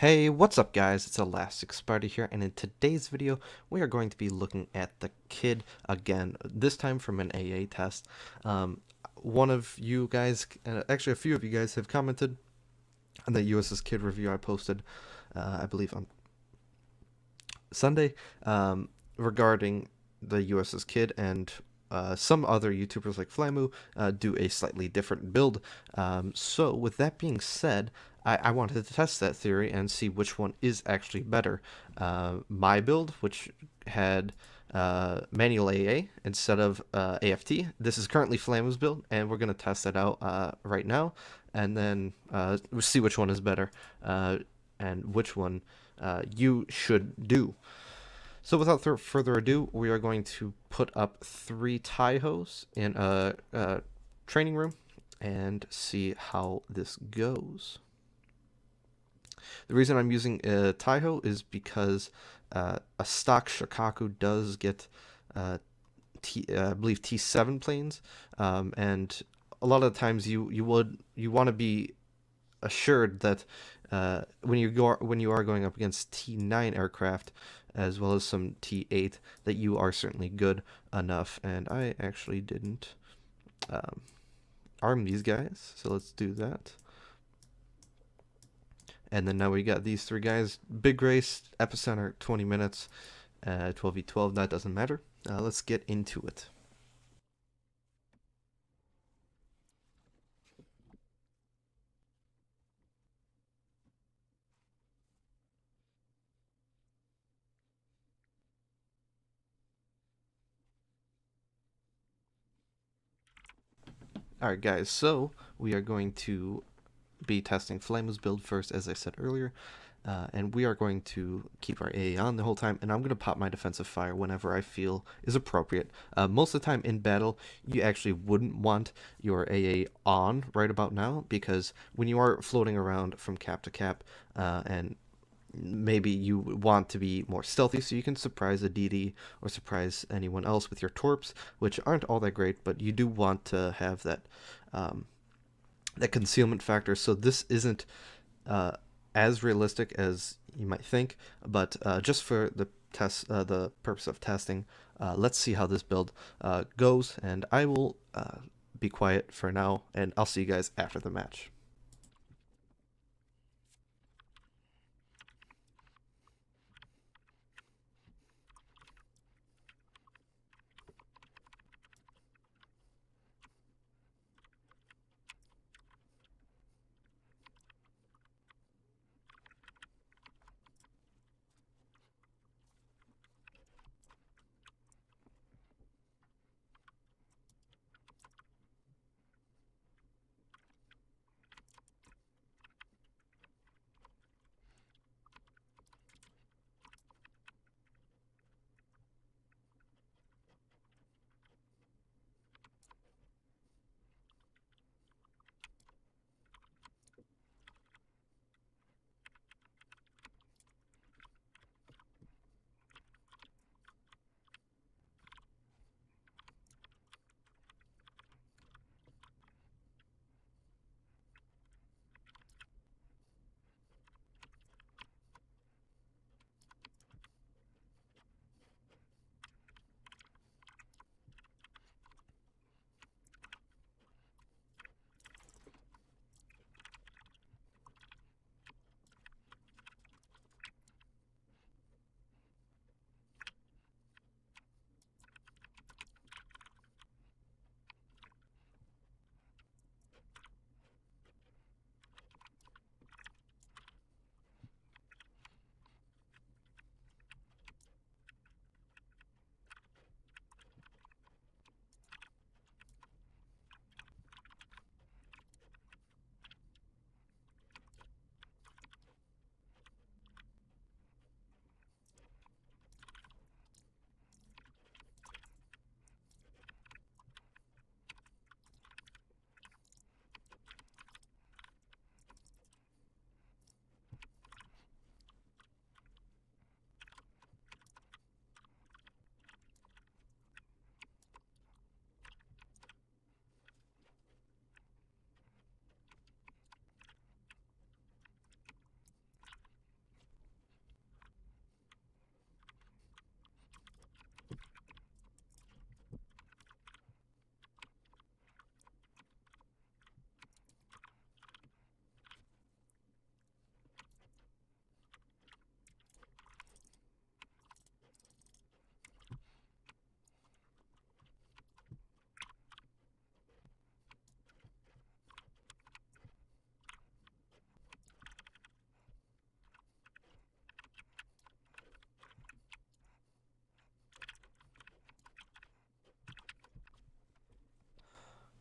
Hey, what's up guys? It's ElasticSpyder here, and in today's video we are going to be looking at the kid again, this time from an AA test. One of you guys, actually a few of you guys, have commented on the USS kid review I posted, I believe on Sunday, regarding the USS kid, and some other YouTubers like Flamu do a slightly different build. So with that being said, I wanted to test that theory and see which one is actually better. My build, which had manual AA instead of AFT. This is currently Flamu's build, and we're going to test that out right now, and then we'll see which one is better and which one you should do. So without further ado, we are going to put up 3 tie-hos in a training room and see how this goes. The reason I'm using a tie-ho is because a stock Shikaku does get I believe T7 planes, and a lot of the times you want to be assured that when you are going up against T9 aircraft as well as some T8, that you are certainly good enough. And I actually didn't arm these guys, so let's do that. And then now we got these 3 guys. Big race, epicenter, 20 minutes, 12v12, that doesn't matter. Let's get into it. Alright guys, so we are going to be testing Flamu's build first, as I said earlier, and we are going to keep our AA on the whole time, and I'm going to pop my defensive fire whenever I feel is appropriate. Most of the time in battle, you actually wouldn't want your AA on right about now, because when you are floating around from cap to cap, and maybe you want to be more stealthy so you can surprise a DD or surprise anyone else with your torps, which aren't all that great, but you do want to have that that concealment factor. So this isn't as realistic as you might think, but just for the test, the purpose of testing, let's see how this build goes, and I will be quiet for now, and I'll see you guys after the match.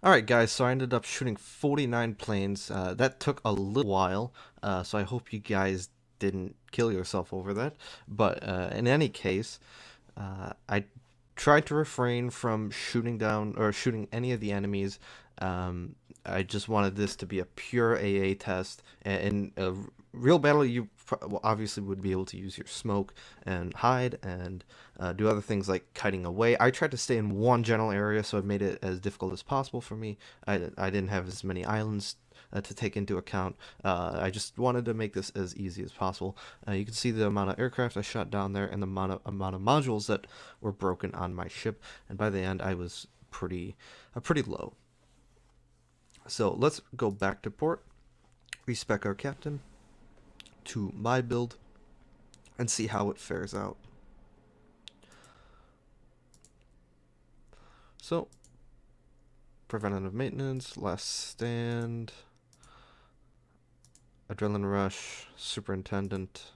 Alright guys, so I ended up shooting 49 planes. That took a little while, so I hope you guys didn't kill yourself over that. But in any case, I tried to refrain from shooting down or shooting any of the enemies. I just wanted this to be a pure AA test. In a real battle, you obviously would be able to use your smoke and hide and do other things like kiting away. I tried to stay in one general area, so it made it as difficult as possible for me. I didn't have as many islands to take into account. I just wanted to make this as easy as possible. You can see the amount of aircraft I shot down there and the amount of modules that were broken on my ship, and by the end I was pretty low. So let's go back to port, respec our captain to my build, and see how it fares out. So, preventative maintenance, last stand, adrenaline rush, superintendent,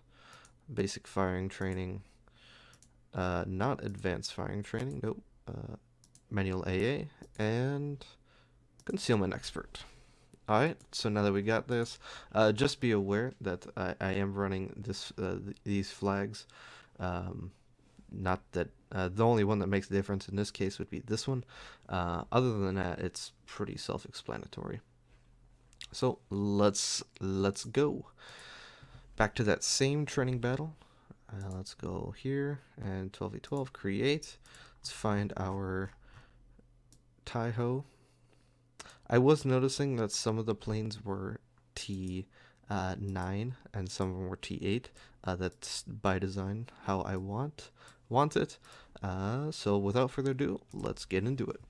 basic firing training, not advanced firing training, nope, manual AA, and concealment expert. Alright, so now that we got this, just be aware that I am running these flags. Not that the only one that makes a difference in this case would be this one. Other than that, it's pretty self-explanatory. So let's go back to that same training battle. Let's go here and 12v12 create. Let's find our Taiho. I was noticing that some of the planes were T9 and some of them were T8. That's by design how I want it. So without further ado, let's get into it.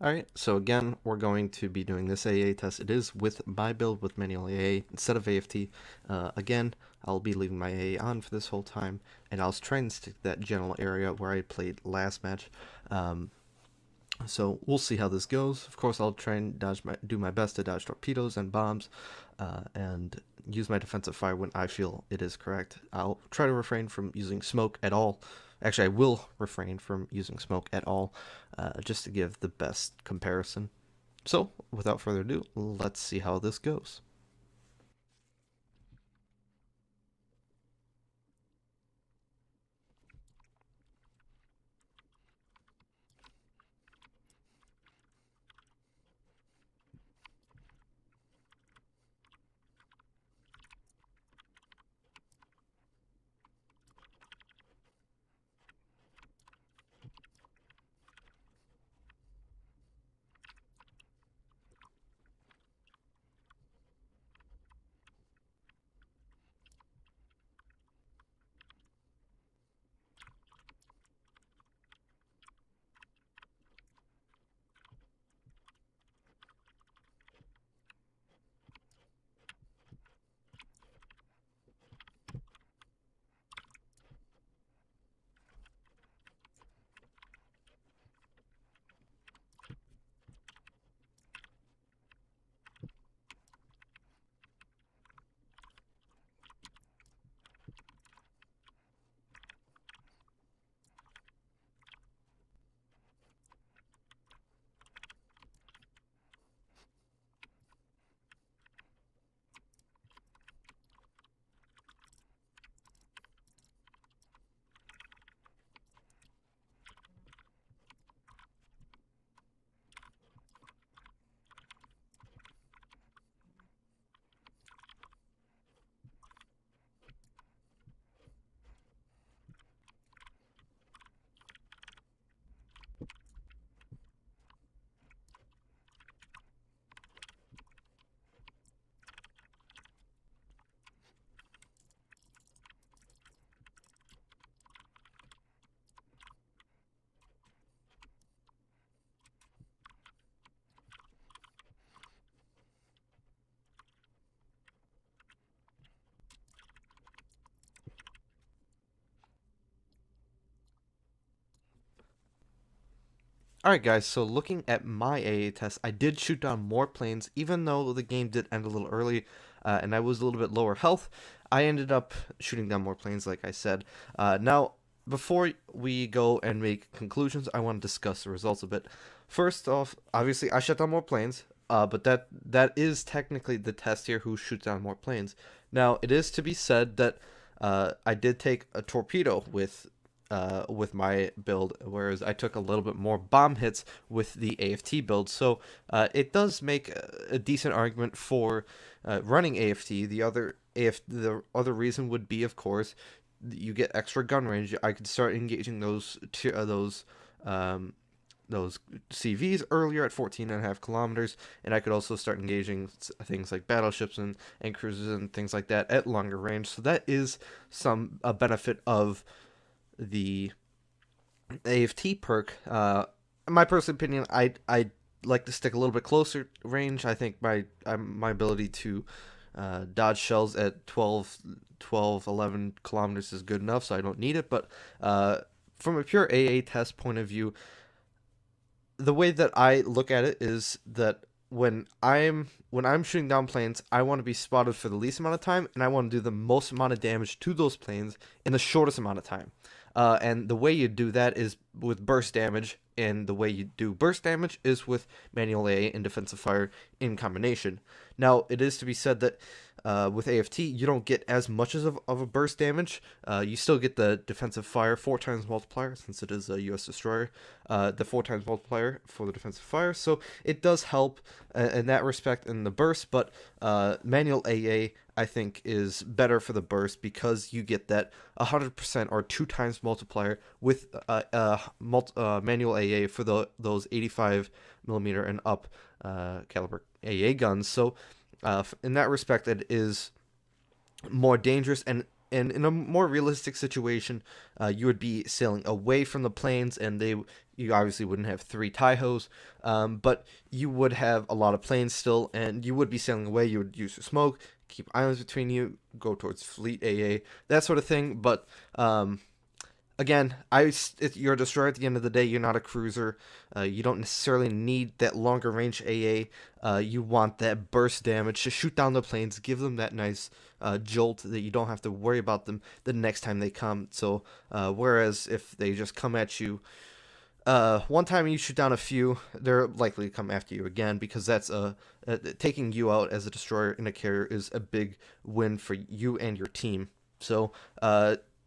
Alright, so again, we're going to be doing this AA test. It is with my build with manual AA instead of AFT. Again, I'll be leaving my AA on for this whole time, and I'll try and stick to that general area where I played last match. So we'll see how this goes. Of course, I'll try and do my best to dodge torpedoes and bombs, and use my defensive fire when I feel it is correct. I'll try to refrain from using smoke at all. Actually, I will refrain from using smoke at all, just to give the best comparison. So, without further ado, let's see how this goes. Alright guys, so looking at my AA test, I did shoot down more planes, even though the game did end a little early, and I was a little bit lower health. I ended up shooting down more planes, like I said. Now, before we go and make conclusions, I want to discuss the results a bit. First off, obviously I shot down more planes, but that is technically the test here, who shoots down more planes. Now, it is to be said that I did take a torpedo with my build, whereas I took a little bit more bomb hits with the AFT build. So it does make a decent argument for running AFT. The other reason would be, of course, you get extra gun range. I could start engaging those CVs earlier at 14.5 kilometers, and I could also start engaging things like battleships and cruisers and things like that at longer range. So that is a benefit of the AFT perk. In my personal opinion, I like to stick a little bit closer range. I think my ability to dodge shells at 11 kilometers is good enough, so I don't need it. But from a pure AA test point of view, the way that I look at it is that when I'm shooting down planes, I want to be spotted for the least amount of time, and I want to do the most amount of damage to those planes in the shortest amount of time. And the way you do that is with burst damage, and the way you do burst damage is with manual AA and defensive fire in combination. Now, it is to be said that with AFT, you don't get as much of a burst damage. You still get the defensive fire 4 times multiplier, since it is a US destroyer, the 4 times multiplier for the defensive fire. So it does help in that respect in the burst, but manual AA, I think, is better for the burst because you get that 100% or 2 times multiplier with manual AA for those 85 millimeter and up caliber AA guns. So in that respect, it is more dangerous, and in a more realistic situation, you would be sailing away from the planes, and you obviously wouldn't have 3 Taihos, but you would have a lot of planes still, and you would be sailing away. You would use your smoke, keep islands between you, go towards fleet AA, that sort of thing. But again, you're a destroyer at the end of the day. You're not a cruiser. You don't necessarily need that longer range AA. You want that burst damage to shoot down the planes, give them that nice jolt that you don't have to worry about them the next time they come. So whereas if they just come at you one time and you shoot down a few, they're likely to come after you again, because that's taking you out as a destroyer in a carrier is a big win for you and your team. So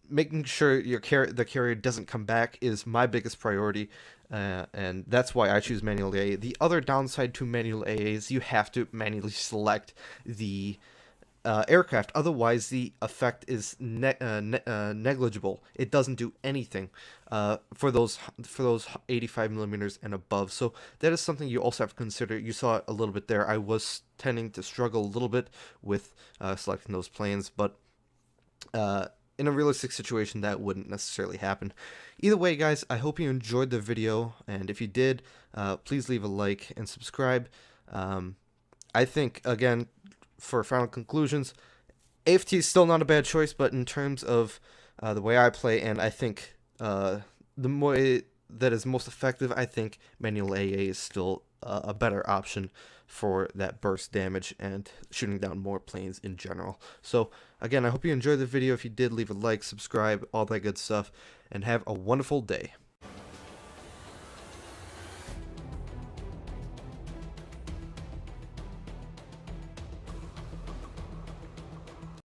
making sure the carrier doesn't come back is my biggest priority, and that's why I choose manual AA. The other downside to manual AA is you have to manually select the aircraft, otherwise the effect is negligible. It doesn't do anything for those 85 millimeters and above. So that is something you also have to consider. You saw it a little bit there. I was tending to struggle a little bit with selecting those planes, but in a realistic situation, that wouldn't necessarily happen. Either way, guys, I hope you enjoyed the video, and if you did, please leave a like and subscribe. I think, again, for final conclusions, AFT is still not a bad choice, but in terms of the way I play, and I think the way that is most effective, I think manual AA is still a better option for that burst damage and shooting down more planes in general. So again, I hope you enjoyed the video. If you did, leave a like, subscribe, all that good stuff, and have a wonderful day.